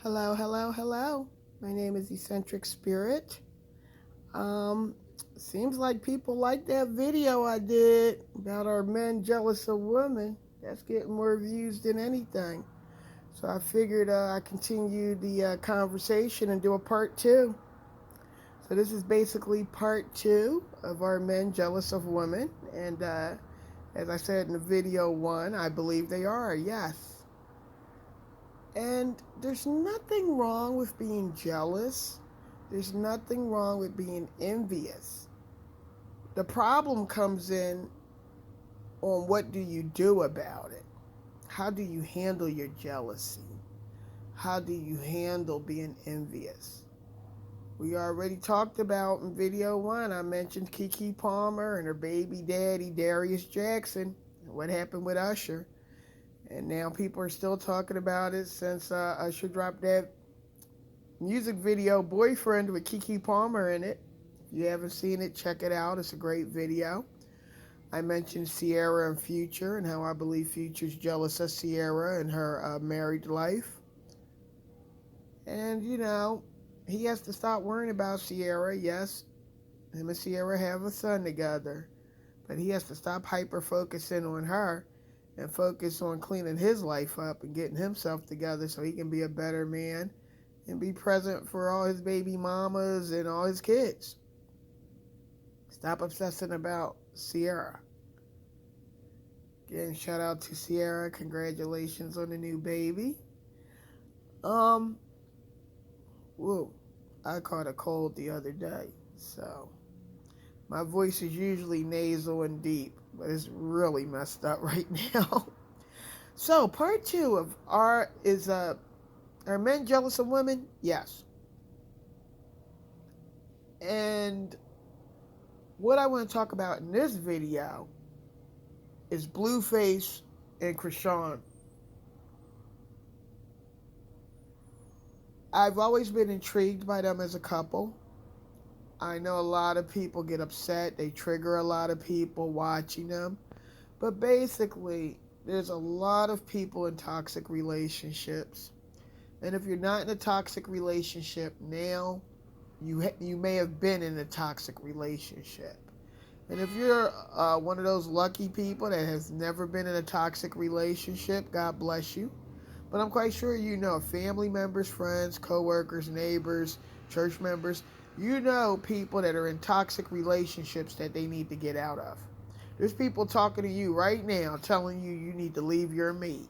Hello, hello, hello. My name is Eccentric Spirit. Um, Seems like people like that video I did about our men jealous of women. That's getting more views than anything. So I figured I continue the conversation and do a part two. So this is basically part two of our men jealous of women. And as I said in the video one, I believe they are, yes. And there's nothing wrong with being jealous. There's nothing wrong with being envious. The problem comes in on what do you do about it? How do you handle your jealousy? How do you handle being envious? We already talked about in video one, I mentioned Keke Palmer and her baby daddy, Darius Jackson, and what happened with Usher. And now people are still talking about it since Usher dropped that music video Boyfriend with Keke Palmer in it. If you haven't seen it, check it out. It's a great video. I mentioned Sierra and Future and how I believe Future's jealous of Sierra and her married life. And, he has to stop worrying about Sierra. Yes, him and Sierra have a son together. But he has to stop hyper focusing on her and focus on cleaning his life up and getting himself together so he can be a better man and be present for all his baby mamas and all his kids. Stop obsessing about Sierra. Again, shout out to Sierra. Congratulations on the new baby. Um, Whoa, I caught a cold the other day, so my voice is usually nasal and deep, but it's really messed up right now. So part two of are men jealous of women? Yes. And what I want to talk about in this video is Blueface and Chrisean. I've always been intrigued by them as a couple. I know a lot of people get upset. They trigger a lot of people watching them. But basically, there's a lot of people in toxic relationships. And if you're not in a toxic relationship now, you may have been in a toxic relationship. And if you're one of those lucky people that has never been in a toxic relationship, God bless you. But I'm quite sure you know family members, friends, coworkers, neighbors, church members. You know people that are in toxic relationships that they need to get out of. There's people talking to you right now telling you you need to leave your mate.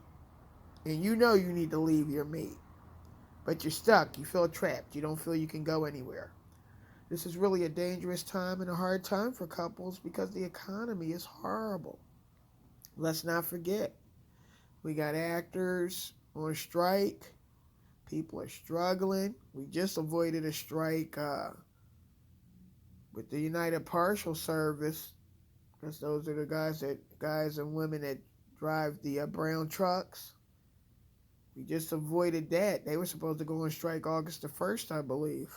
And you know you need to leave your mate. But you're stuck. You feel trapped. You don't feel you can go anywhere. This is really a dangerous time and a hard time for couples because the economy is horrible. Let's not forget, we got actors on strike. People are struggling. We just avoided a strike with the United Parcel Service, because those are the guys and women that drive the brown trucks. We just avoided that. They were supposed to go on strike August the 1st, I believe.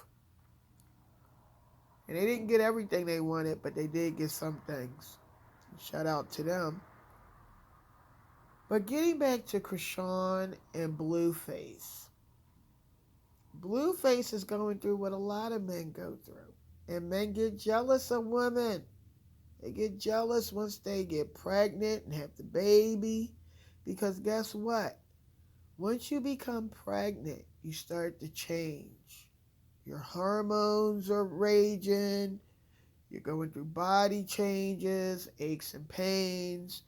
And they didn't get everything they wanted, but they did get some things. Shout out to them. But getting back to Chrisean and Blueface. Blueface is going through what a lot of men go through. And men get jealous of women. They get jealous once they get pregnant and have the baby. Because guess what? Once you become pregnant, you start to change. Your hormones are raging. You're going through body changes, aches and pains.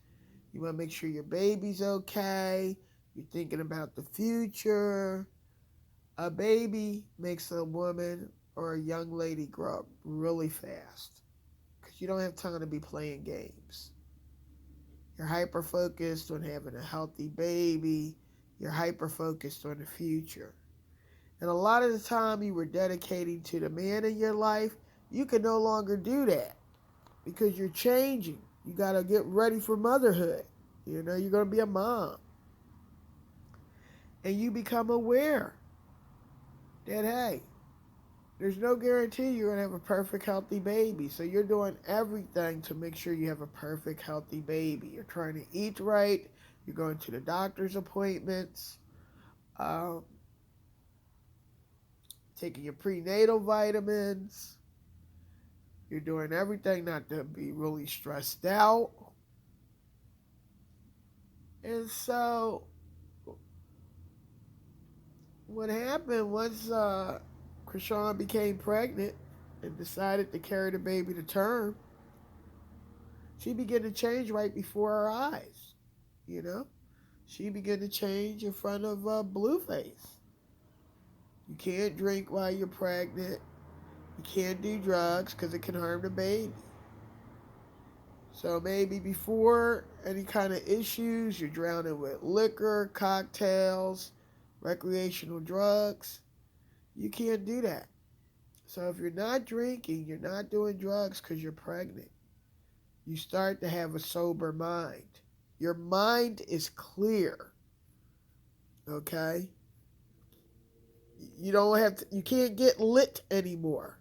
You want to make sure your baby's okay. You're thinking about the future. A baby makes a woman or a young lady grow up really fast because you don't have time to be playing games. You're hyper focused on having a healthy baby. You're hyper focused on the future. And a lot of the time you were dedicating to the man in your life, you can no longer do that because you're changing. You got to get ready for motherhood. You're going to be a mom. And you become aware that, hey, there's no guarantee you're going to have a perfect, healthy baby. So you're doing everything to make sure you have a perfect, healthy baby. You're trying to eat right. You're going to the doctor's appointments. taking your prenatal vitamins. You're doing everything not to be really stressed out. And so what happened once Chrisean became pregnant and decided to carry the baby to term, she began to change right before our eyes. You know, she began to change in front of Blueface. You can't drink while you're pregnant. You can't do drugs because it can harm the baby. So maybe before any kind of issues, you're drowning with liquor, cocktails, recreational drugs. You can't do that. So if you're not drinking, you're not doing drugs because you're pregnant, you start to have a sober mind. Your mind is clear. Okay? You can't get lit anymore.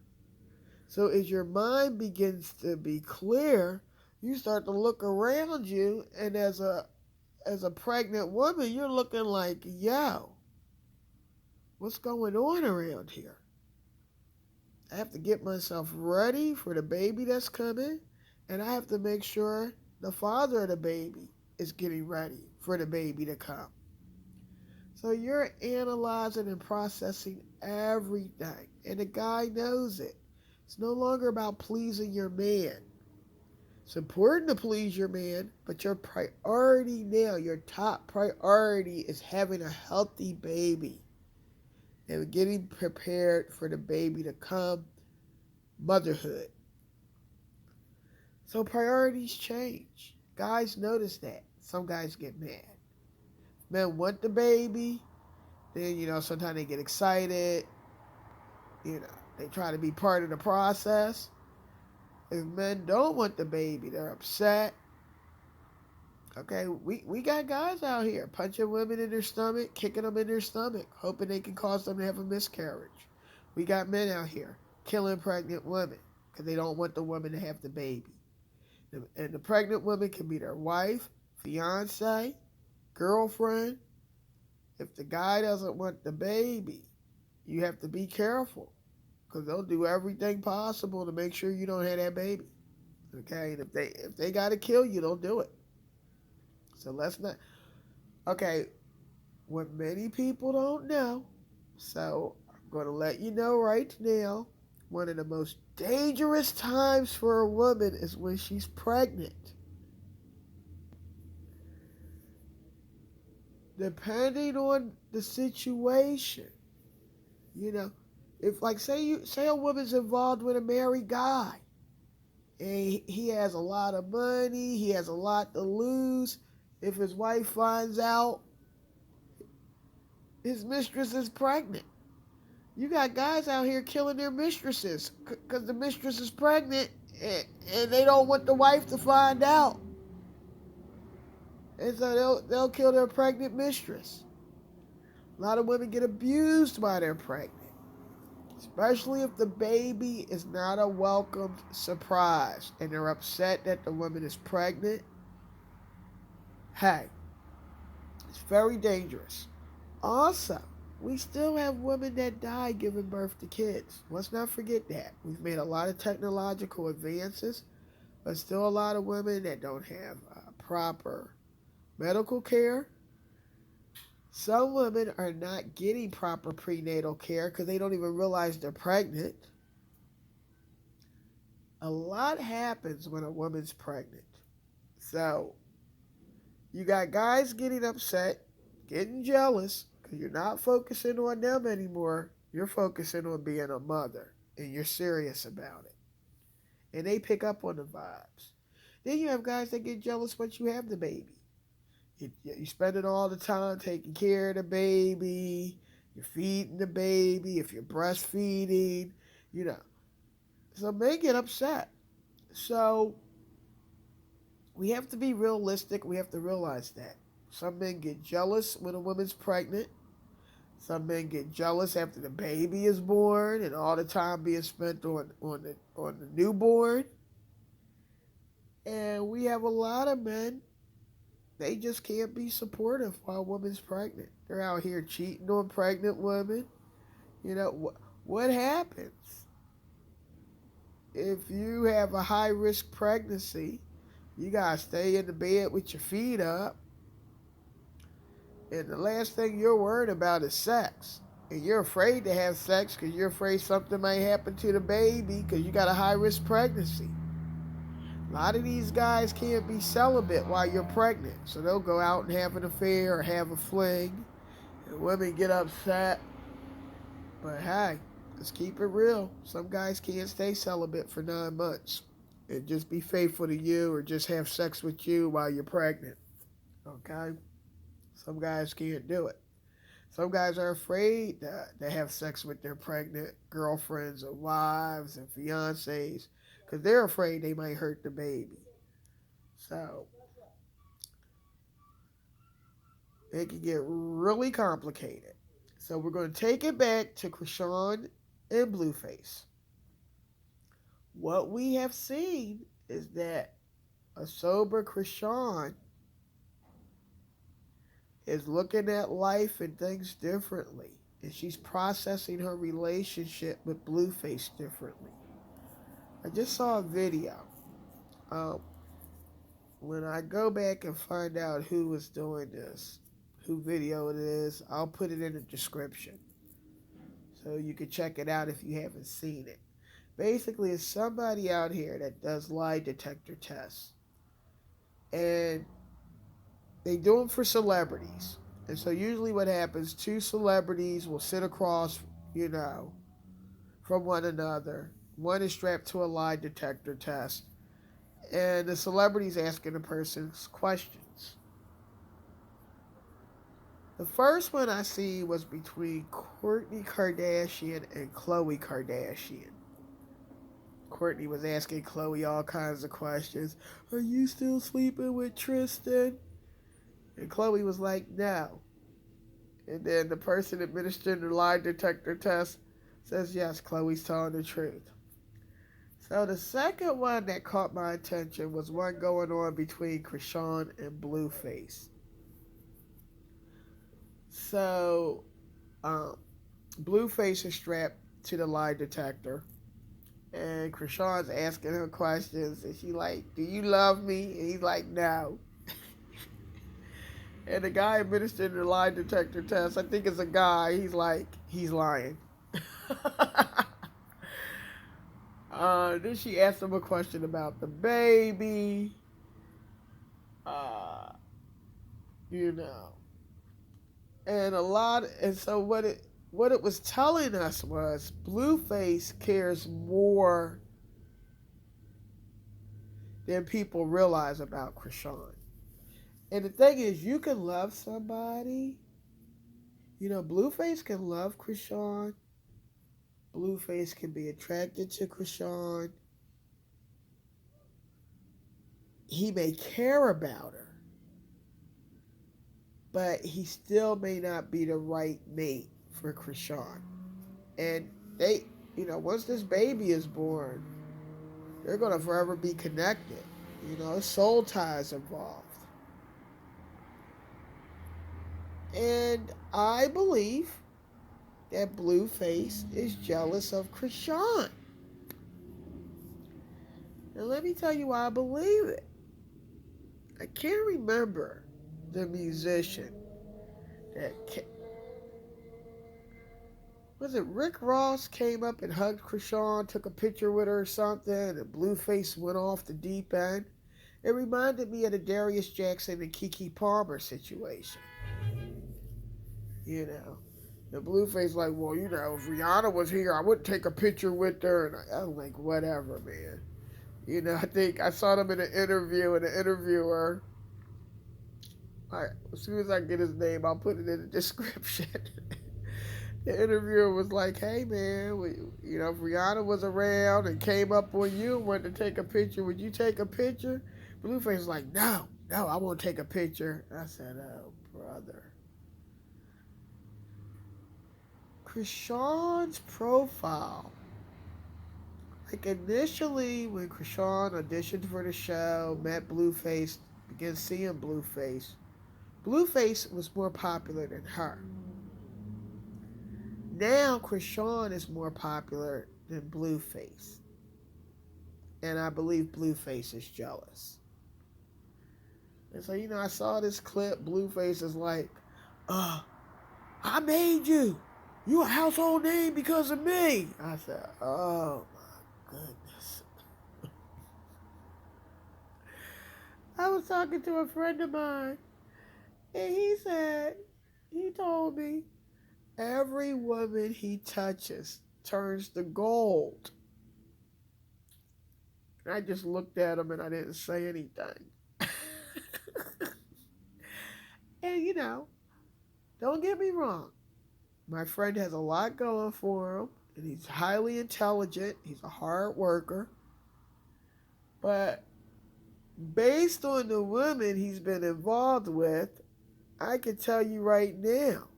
So as your mind begins to be clear, you start to look around you, and as a pregnant woman, you're looking like, yo, what's going on around here? I have to get myself ready for the baby that's coming, and I have to make sure the father of the baby is getting ready for the baby to come. So you're analyzing and processing everything, and the guy knows it. It's no longer about pleasing your man. It's important to please your man, but your priority now, your top priority is having a healthy baby and getting prepared for the baby to come, motherhood. So priorities change. Guys notice that. Some guys get mad. Men want the baby, then, sometimes they get excited, they try to be part of the process. If men don't want the baby, they're upset. Okay, we got guys out here punching women in their stomach, kicking them in their stomach, hoping they can cause them to have a miscarriage. We got men out here killing pregnant women because they don't want the woman to have the baby. And the pregnant woman can be their wife, fiance, girlfriend. If the guy doesn't want the baby, you have to be careful because they'll do everything possible to make sure you don't have that baby. Okay, and if they got to kill you, they'll do it. So let's not. Okay, what many people don't know, so I'm going to let you know right now, one of the most dangerous times for a woman is when she's pregnant. Depending on the situation, if like say a woman's involved with a married guy, and he has a lot of money, he has a lot to lose. If his wife finds out his mistress is pregnant, you got guys out here killing their mistresses because the mistress is pregnant and they don't want the wife to find out. And so they'll kill their pregnant mistress. A lot of women get abused while they're pregnant, especially if the baby is not a welcomed surprise and they're upset that the woman is pregnant. Hey, it's very dangerous. Also, we still have women that die giving birth to kids. Let's not forget that. We've made a lot of technological advances, but still a lot of women that don't have proper medical care. Some women are not getting proper prenatal care because they don't even realize they're pregnant. A lot happens when a woman's pregnant. So, you got guys getting upset, getting jealous, because you're not focusing on them anymore. You're focusing on being a mother, and you're serious about it. And they pick up on the vibes. Then you have guys that get jealous once you have the baby. You spend it all the time taking care of the baby, you're feeding the baby, if you're breastfeeding, So men get upset. So we have to be realistic. We have to realize that. Some men get jealous when a woman's pregnant. Some men get jealous after the baby is born and all the time being spent on the newborn. And we have a lot of men, they just can't be supportive while a woman's pregnant. They're out here cheating on pregnant women. What happens if you have a high risk pregnancy? You gotta stay in the bed with your feet up, and the last thing you're worried about is sex. And you're afraid to have sex because you're afraid something might happen to the baby because you got a high risk pregnancy. A lot of these guys can't be celibate while you're pregnant, so they'll go out and have an affair or have a fling, and women get upset. But hey, let's keep it real. Some guys can't stay celibate for 9 months and just be faithful to you or just have sex with you while you're pregnant. Okay? Some guys can't do it. Some guys are afraid to have sex with their pregnant girlfriends or wives and fiancés because they're afraid they might hurt the baby. So it can get really complicated. So we're going to take it back to Chrisean and Blueface. What we have seen is that a sober Chrisean is looking at life and things differently. And she's processing her relationship with Blueface differently. I just saw a video. When I go back and find out who was doing this, who video it is, I'll put it in the description. So you can check it out if you haven't seen it. Basically, it's somebody out here that does lie detector tests. And they do them for celebrities. And so usually what happens, two celebrities will sit across, from one another. One is strapped to a lie detector test. And the celebrity's asking the person's questions. The first one I see was between Kourtney Kardashian and Khloe Kardashian. Kourtney was asking Khloe all kinds of questions. Are you still sleeping with Tristan? And Khloe was like, no. And then the person administering the lie detector test says, yes, Khloe's telling the truth. So the second one that caught my attention was one going on between Chrisean and Blueface. So Blueface is strapped to the lie detector. And Chrisean's asking her questions. And she's like, do you love me? And he's like, no. And the guy administering the lie detector test, I think it's a guy, he's like, he's lying. Then she asked him a question about the baby. And so what it was telling us was Blueface cares more than people realize about Chrisean. And the thing is, you can love somebody. Blueface can love Chrisean. Blueface can be attracted to Chrisean. He may care about her. But he still may not be the right mate for Chrisean. And they, once this baby is born, they're going to forever be connected. Soul ties involved. And I believe that Blueface is jealous of Chrisean. And let me tell you why I believe it. I can't remember the musician was it Rick Ross came up and hugged Chrisean, took a picture with her or something, and Blueface went off the deep end. It reminded me of the Darius Jackson and Keke Palmer situation. The Blueface like, well, if Rihanna was here, I wouldn't take a picture with her. And I'm like, whatever, man. I think I saw them in an interview, and the interviewer, as soon as I get his name, I'll put it in the description. The interviewer was like, hey, man, if Rihanna was around and came up on you and wanted to take a picture, would you take a picture? Blueface was like, no, I won't take a picture. I said, oh, brother. Chrisean's profile. Like initially, when Chrisean auditioned for the show, met Blueface, began seeing Blueface, Blueface was more popular than her. Now Chrisean is more popular than Blueface. And I believe Blueface is jealous. And so, I saw this clip. Blueface is like, I made you. You a household name because of me. I said, oh my goodness. I was talking to a friend of mine, and he told me, every woman he touches turns to gold. And I just looked at him and I didn't say anything. And don't get me wrong. My friend has a lot going for him, and he's highly intelligent. He's a hard worker. But based on the women he's been involved with, I can tell you right now,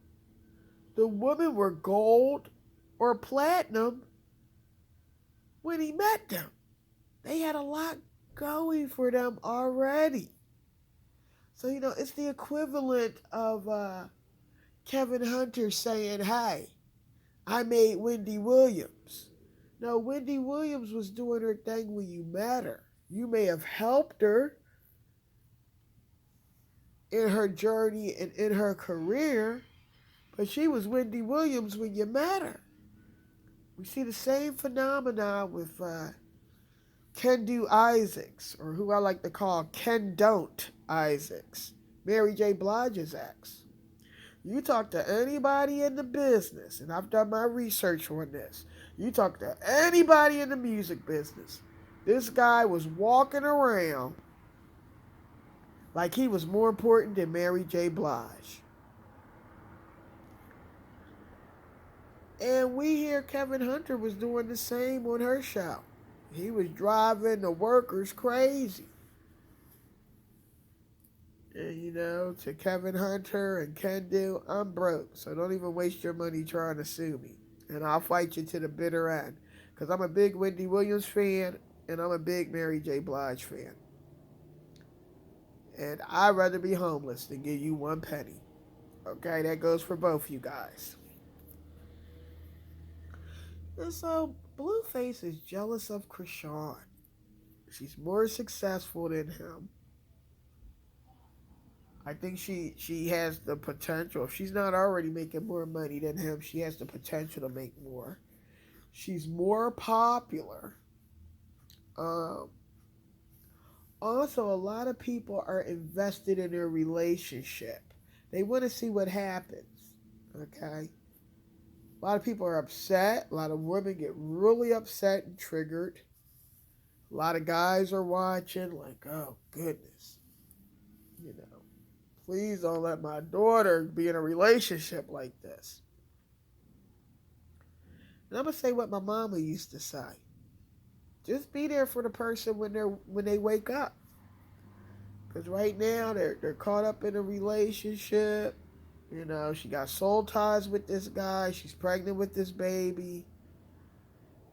the women were gold or platinum when he met them. They had a lot going for them already. So, it's the equivalent of Kevin Hunter saying, hey, I made Wendy Williams. No, Wendy Williams was doing her thing when you met her. You may have helped her in her journey and in her career, but she was Wendy Williams when you met her. We see the same phenomena with Ken Do Isaacs, or who I like to call Ken Don't Isaacs, Mary J. Blige's ex. You talk to anybody in the business, and I've done my research on this. You talk to anybody in the music business. This guy was walking around like he was more important than Mary J. Blige. And we hear Kevin Hunter was doing the same on her show. He was driving the workers crazy. And to Kevin Hunter and Ken Do, I'm broke, so don't even waste your money trying to sue me. And I'll fight you to the bitter end. Because I'm a big Wendy Williams fan, and I'm a big Mary J. Blige fan. And I'd rather be homeless than give you one penny. Okay, that goes for both you guys. And so, Blueface is jealous of Chrisean. She's more successful than him. I think she has the potential. If she's not already making more money than him, she has the potential to make more. She's more popular. Also, a lot of people are invested in their relationship. They want to see what happens. Okay? A lot of people are upset. A lot of women get really upset and triggered. A lot of guys are watching like, oh, goodness. Please don't let my daughter be in a relationship like this. And I'm going to say what my mama used to say. Just be there for the person when they wake up. Because right now they're caught up in a relationship. She got soul ties with this guy. She's pregnant with this baby.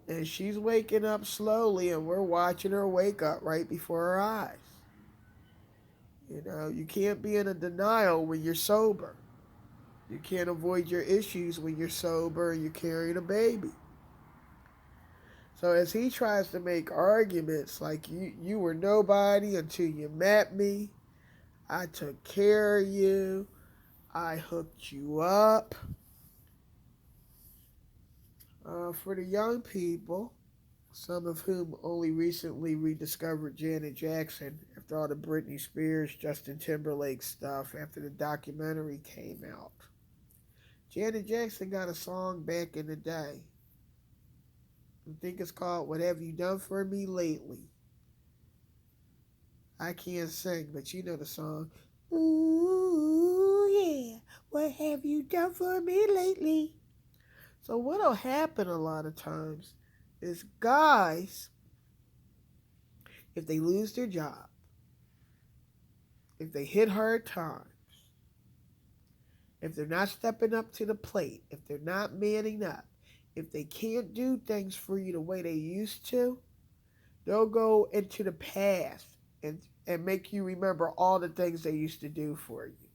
And she's waking up slowly, and we're watching her wake up right before our eyes. You can't be in a denial when you're sober. You can't avoid your issues when you're sober and you're carrying a baby. So as he tries to make arguments like you were nobody until you met me, I took care of you, I hooked you up. For the young people, some of whom only recently rediscovered Janet Jackson after all the Britney Spears, Justin Timberlake stuff after the documentary came out. Janet Jackson got a song back in the day. I think it's called What Have You Done For Me Lately. I can't sing, but you know the song. Ooh, yeah, what have you done for me lately? So what'll happen a lot of times is guys, if they lose their job, if they hit hard times, if they're not stepping up to the plate, if they're not manning up, if they can't do things for you the way they used to, they'll go into the past and make you remember all the things they used to do for you.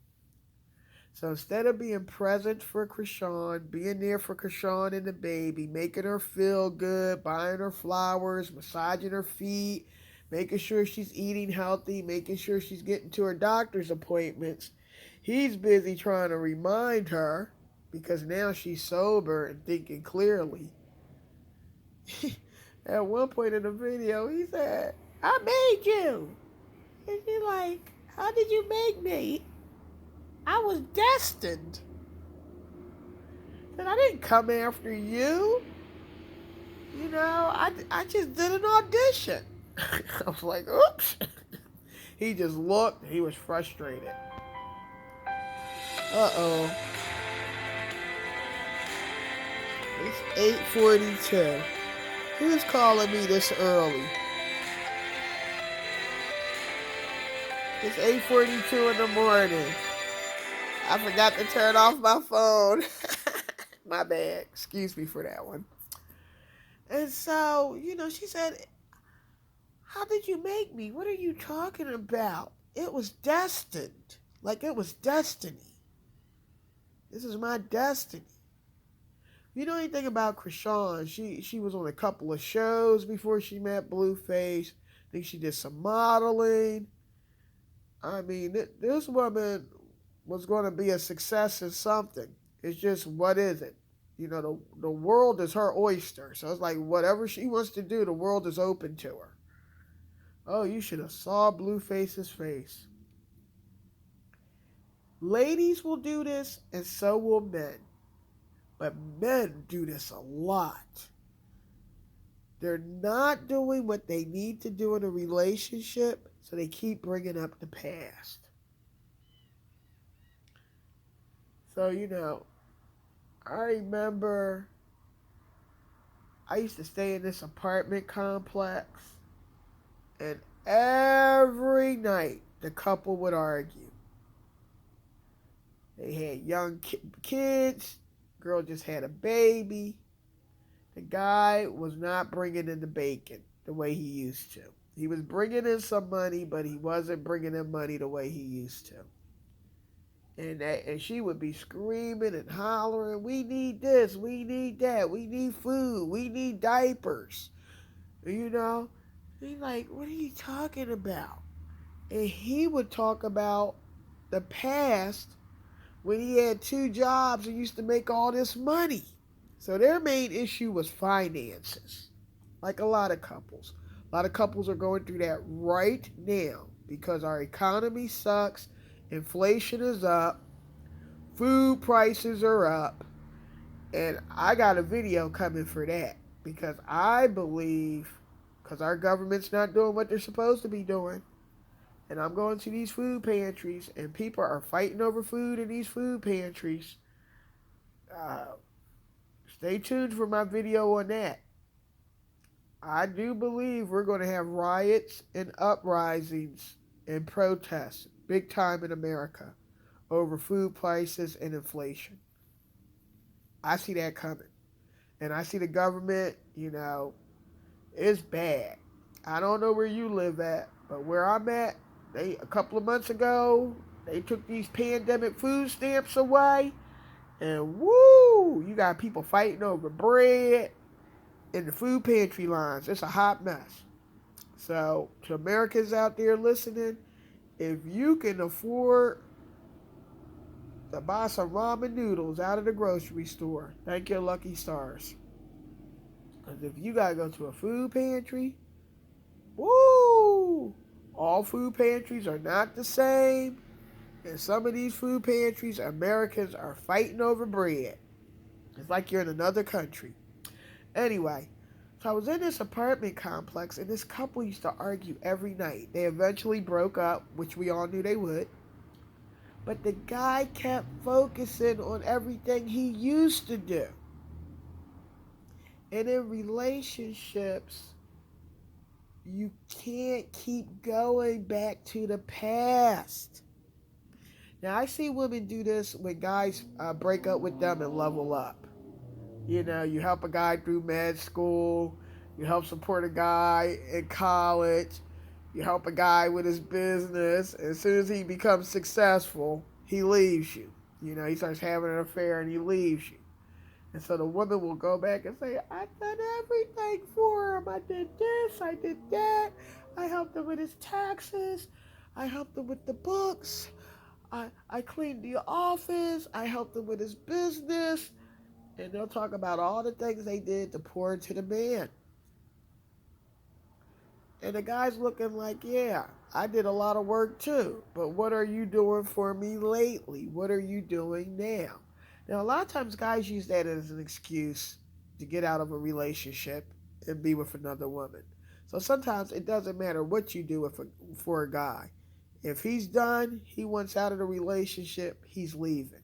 So instead of being present for Chrisean, being there for Chrisean and the baby, making her feel good, buying her flowers, massaging her feet, making sure she's eating healthy, making sure she's getting to her doctor's appointments, he's busy trying to remind her, because now she's sober and thinking clearly. At one point in the video, he said, "I made you." And she's like, "How did you make me? I was destined. And I didn't come after you. You know, I just did an audition." I was like, oops. He just looked. He was frustrated. Uh-oh. It's 8:42. Who's calling me this early? It's 8:42 in the morning. I forgot to turn off my phone. My bad. Excuse me for that one. And so, she said, "How did you make me? What are you talking about? It was destined. Like it was destiny. This is my destiny." You know anything about Chrisean? She was on a couple of shows before she met Blueface. I think she did some modeling. I mean, this woman was going to be a success in something. It's just, what is it? The world is her oyster. So it's like whatever she wants to do, the world is open to her. Oh, you should have saw Blueface's face. Ladies will do this, and so will men. But men do this a lot. They're not doing what they need to do in a relationship, so they keep bringing up the past. So, I remember I used to stay in this apartment complex, and every night the couple would argue. They had young kids. Girl just had a baby. The guy was not bringing in the bacon the way he used to. He was bringing in some money, but he wasn't bringing in money the way he used to. And she would be screaming and hollering, "We need this, we need that, we need food, we need diapers." He's like, "What are you talking about?" And he would talk about the past when he had 2 jobs and used to make all this money. So their main issue was finances, like a lot of couples. A lot of couples are going through that right now because our economy sucks, inflation is up, food prices are up, and I got a video coming for that because I believe, because our government's not doing what they're supposed to be doing, and I'm going to these food pantries, and people are fighting over food in these food pantries. Stay tuned for my video on that. I do believe we're going to have riots and uprisings and protests big time in America over food prices and inflation. I see that coming. And I see the government, it's bad. I don't know where you live at, but where I'm at, a couple of months ago, they took these pandemic food stamps away, and woo, you got people fighting over bread in the food pantry lines. It's a hot mess. So, to Americans out there listening, if you can afford to buy some ramen noodles out of the grocery store, thank your lucky stars. Because if you got to go to a food pantry, woo, all food pantries are not the same. And some of these food pantries, Americans are fighting over bread. It's like you're in another country. Anyway, so I was in this apartment complex, and this couple used to argue every night. They eventually broke up, which we all knew they would. But the guy kept focusing on everything he used to do. And in relationships, you can't keep going back to the past. Now, I see women do this when guys break up with them and level up. You help a guy through med school. You help support a guy in college. You help a guy with his business. As soon as he becomes successful, he leaves you. He starts having an affair and he leaves you. And so the woman will go back and say, I've done everything for him. I did this, I did that. I helped him with his taxes. I helped him with the books. I cleaned the office. I helped him with his business. And they'll talk about all the things they did to pour into the man. And the guy's looking like, yeah, I did a lot of work too. But what are you doing for me lately? What are you doing now? Now, a lot of times guys use that as an excuse to get out of a relationship and be with another woman. So sometimes it doesn't matter what you do for a guy. If he's done, he wants out of the relationship, he's leaving.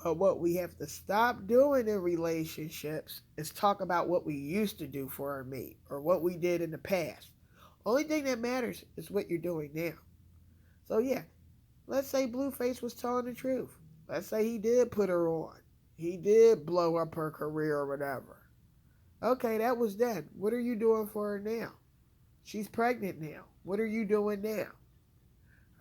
But what we have to stop doing in relationships is talk about what we used to do for our mate or what we did in the past. Only thing that matters is what you're doing now. So yeah, let's say Blueface was telling the truth. Let's say he did put her on. He did blow up her career or whatever. Okay, that was then. What are you doing for her now? She's pregnant now. What are you doing now?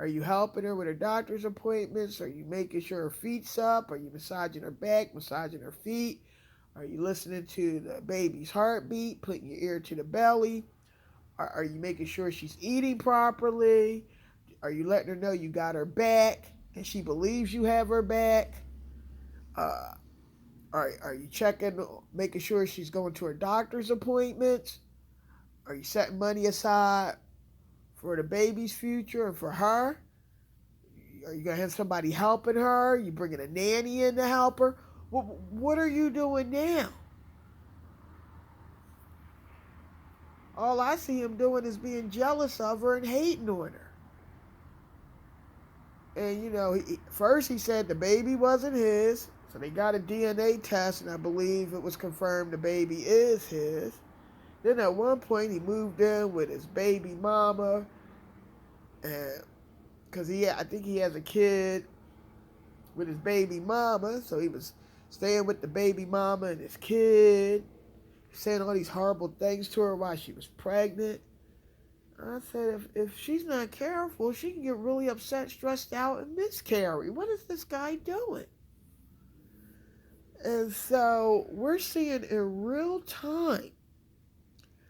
Are you helping her with her doctor's appointments? Are you making sure her feet's up? Are you massaging her back, massaging her feet? Are you listening to the baby's heartbeat, putting your ear to the belly? Are you making sure she's eating properly? Are you letting her know you got her back and she believes you have her back? Are you checking, making sure she's going to her doctor's appointments? Are you setting money aside for the baby's future and for her? Are you going to have somebody helping her? Are you bringing a nanny in to help her? What are you doing now? All I see him doing is being jealous of her and hating on her. And, first he said the baby wasn't his. So they got a DNA test, and I believe it was confirmed the baby is his. Then at one point he moved in with his baby mama, and because I think he has a kid with his baby mama, so he was staying with the baby mama and his kid, saying all these horrible things to her while she was pregnant. I said, if she's not careful, she can get really upset, stressed out, and miscarry. What is this guy doing? And so we're seeing in real time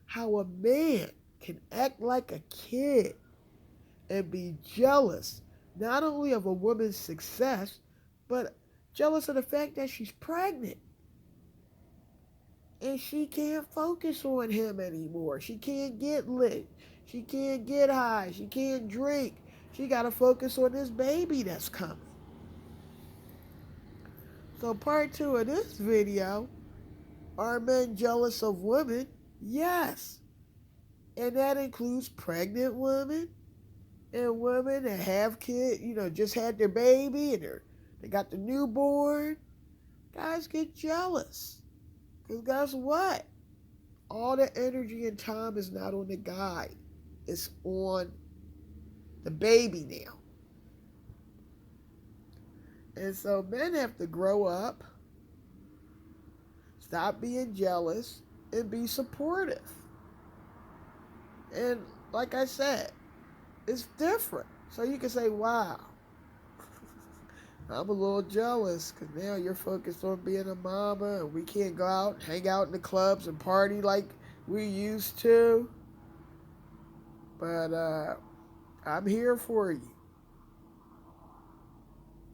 how a man can act like a kid and be jealous, not only of a woman's success, but jealous of the fact that she's pregnant. And she can't focus on him anymore. She can't get lit. She can't get high. She can't drink. She got to focus on this baby that's coming. So part 2 of this video, are men jealous of women? Yes. And that includes pregnant women and women that have kids, just had their baby and they got the newborn. Guys get jealous. Because guess what? All the energy and time is not on the guy. It's on the baby now. And so men have to grow up, stop being jealous, and be supportive. And like I said, it's different. So you can say, wow, I'm a little jealous because now you're focused on being a mama and we can't go out, hang out in the clubs and party like we used to. But I'm here for you.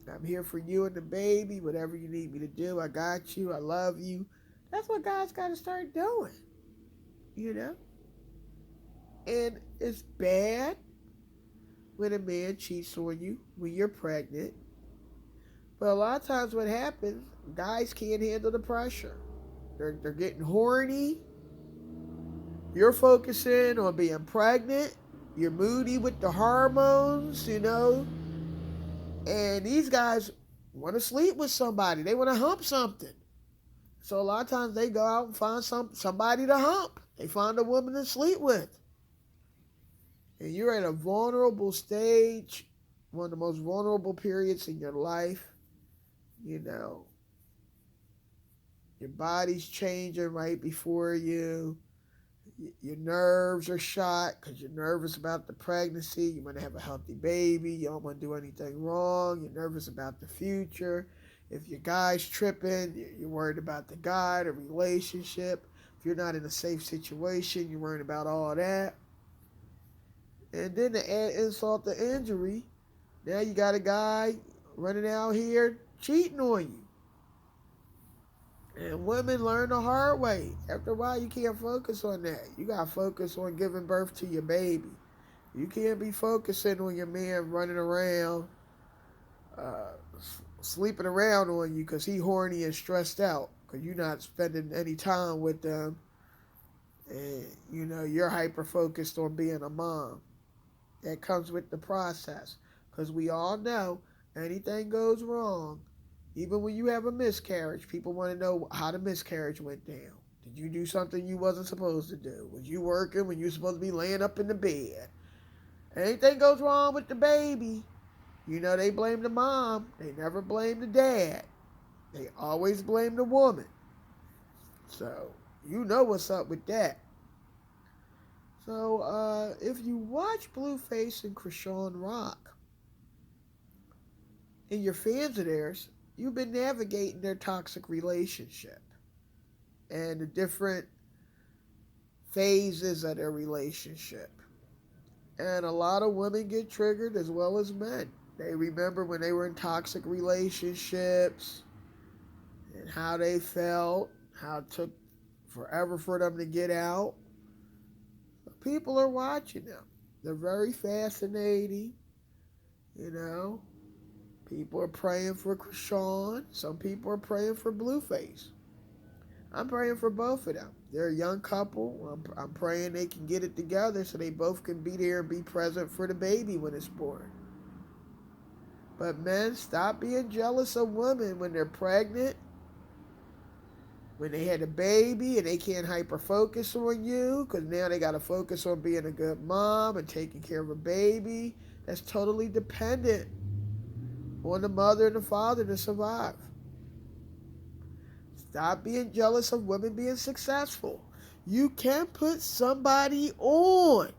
I'm here for you and the baby. Whatever you need me to do, I got you. I love you. That's what guys got to start doing. And it's bad when a man cheats on you when you're pregnant. But a lot of times what happens, guys can't handle the pressure. They're getting horny. You're focusing on being pregnant. You're moody with the hormones, And these guys want to sleep with somebody. They want to hump something. So a lot of times they go out and find somebody to hump. They find a woman to sleep with. And you're at a vulnerable stage, one of the most vulnerable periods in your life. Your body's changing right before you. Your nerves are shot because you're nervous about the pregnancy. You want to have a healthy baby. You don't want to do anything wrong. You're nervous about the future. If your guy's tripping, you're worried about the guy, the relationship. If you're not in a safe situation, you're worried about all that. And then to add insult to injury, now you got a guy running out here cheating on you. And women learn the hard way. After a while, you can't focus on that. You got to focus on giving birth to your baby. You can't be focusing on your man running around, sleeping around on you because he horny and stressed out because you're not spending any time with them. And, you're hyper-focused on being a mom. That comes with the process. Because we all know anything goes wrong. Even when you have a miscarriage, people want to know how the miscarriage went down. Did you do something you wasn't supposed to do? Was you working when you were supposed to be laying up in the bed? Anything goes wrong with the baby, they blame the mom. They never blame the dad. They always blame the woman. So, you know what's up with that. So, if you watch Blueface and Chrisean rock, and you're fans of theirs, you've been navigating their toxic relationship and the different phases of their relationship. And a lot of women get triggered as well as men. They remember when they were in toxic relationships and how they felt, how it took forever for them to get out. People are watching them. They're very fascinating, People are praying for Chrisean. Some people are praying for Blueface. I'm praying for both of them. They're a young couple. I'm praying they can get it together so they both can be there and be present for the baby when it's born. But men, stop being jealous of women when they're pregnant, when they had a baby and they can't hyper-focus on you because now they got to focus on being a good mom and taking care of a baby. That's totally dependent on the mother and the father to survive. Stop being jealous of women being successful. You can put somebody on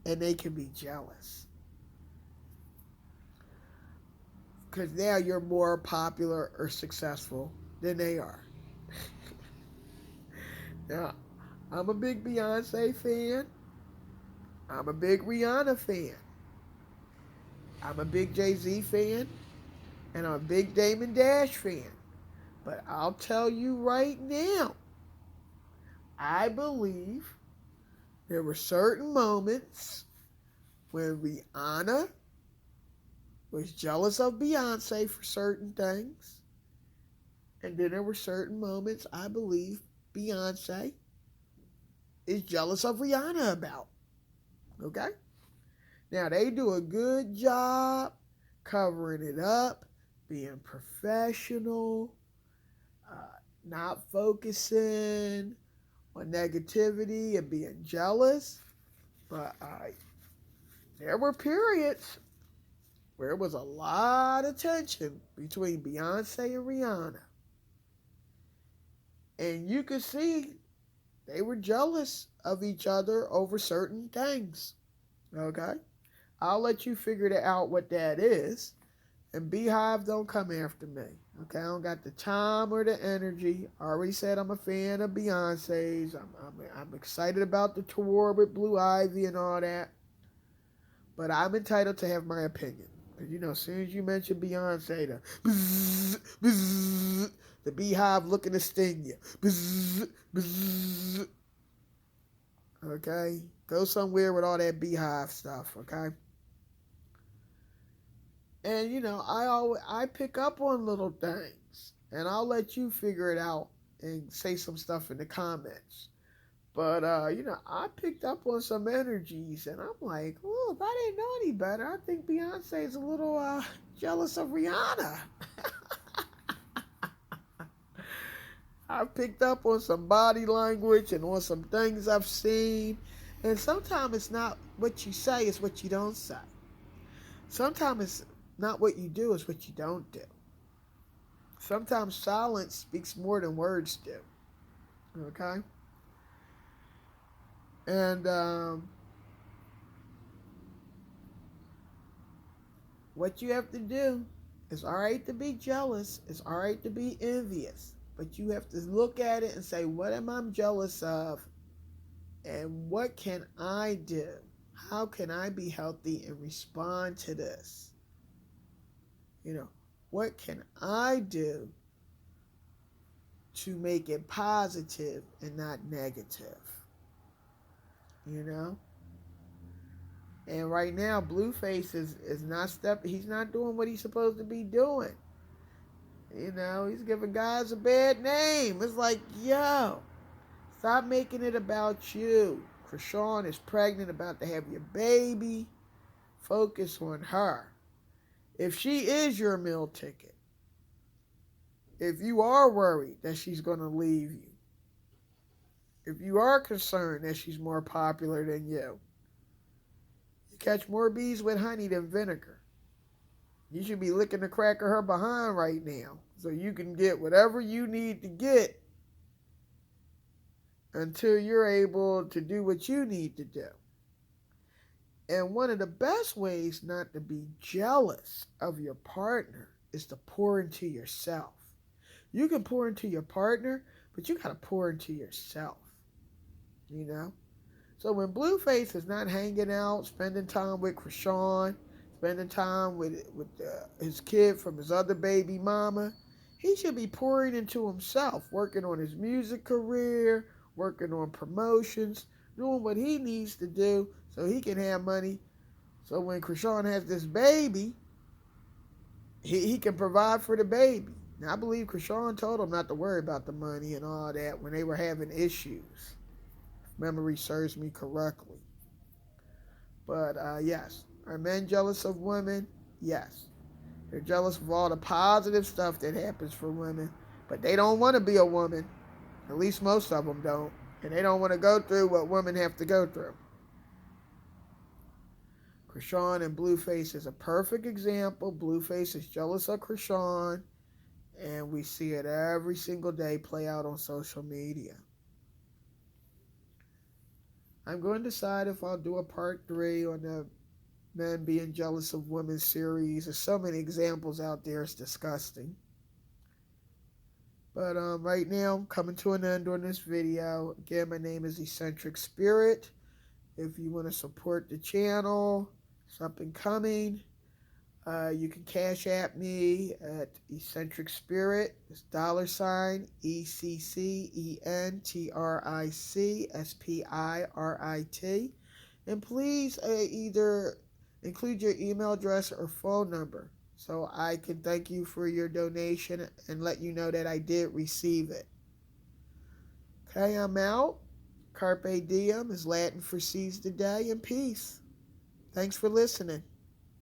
and they can be jealous because now you're more popular or successful than they are. Now, I'm a big Beyonce fan. I'm a big Rihanna fan. I'm a big Jay-Z fan, and I'm a big Damon Dash fan. But I'll tell you right now, I believe there were certain moments when Rihanna was jealous of Beyonce for certain things, and then there were certain moments I believe Beyonce is jealous of Rihanna about. Okay? Now, they do a good job covering it up, being professional, not focusing on negativity and being jealous. But there were periods where there was a lot of tension between Beyonce and Rihanna. And you could see they were jealous of each other over certain things. Okay? I'll let you figure out what that is. And Beehive, don't come after me. Okay? I don't got the time or the energy. I already said I'm a fan of Beyonce's. I'm excited about the tour with Blue Ivy and all that. But I'm entitled to have my opinion. Because, as soon as you mention Beyonce, the Beehive looking to sting you. Okay? Go somewhere with all that Beehive stuff, okay? And, I pick up on little things. And I'll let you figure it out and say some stuff in the comments. But, I picked up on some energies. And I'm like, oh, if I didn't know any better, I think Beyonce's a little jealous of Rihanna. I picked up on some body language and on some things I've seen. And sometimes it's not what you say, it's what you don't say. Sometimes it's not what you do, it's what you don't do. Sometimes silence speaks more than words do. Okay? And what you have to do, it's all right to be jealous, it's all right to be envious, but you have to look at it and say, what am I jealous of? And what can I do? How can I be healthy and respond to this? You know, what can I do to make it positive and not negative? You know? And right now, Blueface is not he's not doing what he's supposed to be doing. You know, he's giving guys a bad name. It's like, yo, stop making it about you. Chrisean is pregnant, about to have your baby. Focus on her. If she is your meal ticket, if you are worried that she's going to leave you, if you are concerned that she's more popular than you catch more bees with honey than vinegar. You should be licking the crack of her behind right now so you can get whatever you need to get until you're able to do what you need to do. And one of the best ways not to be jealous of your partner is to pour into yourself. You can pour into your partner, but you got to pour into yourself. You know? So when Blueface is not hanging out, spending time with Chrisean, spending time with his kid from his other baby mama, he should be pouring into himself, working on his music career, working on promotions, doing what he needs to do so he can have money. So when Chrisean has this baby, he can provide for the baby. Now, I believe Chrisean told him not to worry about the money and all that when they were having issues. If memory serves me correctly. But yes, are men jealous of women? Yes. They're jealous of all the positive stuff that happens for women, but they don't want to be a woman. At least most of them don't. And they don't want to go through what women have to go through. Chrisean and Blueface is a perfect example. Blueface is jealous of Chrisean, and we see it every single day play out on social media. I'm going to decide if I'll do a part 3 on the men being jealous of women series. There's so many examples out there, it's disgusting. But right now, I'm coming to an end on this video. Again, my name is Eccentric Spirit. If you want to support the channel, something coming, you can cash at me at Eccentric Spirit. It's $EccentricSpirit. And please either include your email address or phone number so I can thank you for your donation and let you know that I did receive it. Okay, I'm out. Carpe diem is Latin for seize the day, and peace. Thanks for listening.